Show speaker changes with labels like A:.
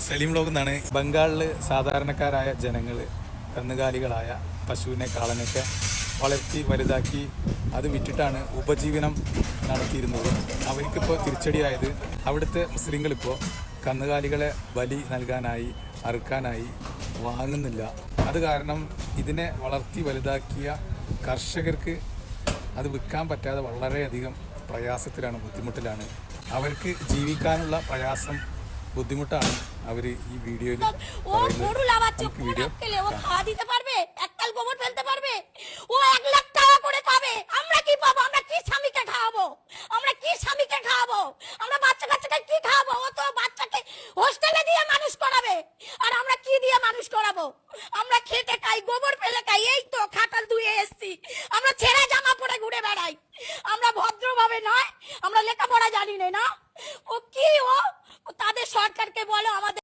A: Saleem vlog എന്നാണ്. ബംഗാളിൽ സാധാരണക്കാരായ ജനങ്ങൾ കന്നുകാലികളായ പശുവിനെ കാളനൊക്കെ വളർത്തി വലുതാക്കി അത് വിറ്റിട്ടാണ് ഉപജീവനം നടത്തിയിരുന്നത്. അവർക്കിപ്പോൾ തിരിച്ചടിയായത് അവിടുത്തെ മുസ്ലിങ്ങളിപ്പോൾ കന്നുകാലികളെ ബലി നൽകാനായി അറുക്കാനായി വാങ്ങുന്നില്ല. അത് കാരണം ഇതിനെ വളർത്തി വലുതാക്കിയ കർഷകർക്ക് അത് വിൽക്കാൻ പറ്റാതെ വളരെയധികം പ്രയാസത്തിലാണ്, ബുദ്ധിമുട്ടിലാണ്. അവർക്ക് ജീവിക്കാനുള്ള പ്രയാസം, ബുദ്ധിമുട്ടാണ് അവർ ഈ വീഡിയോയിൽ
B: হোস্টেলে দিয়ে মানুষ করাবে আর আমরা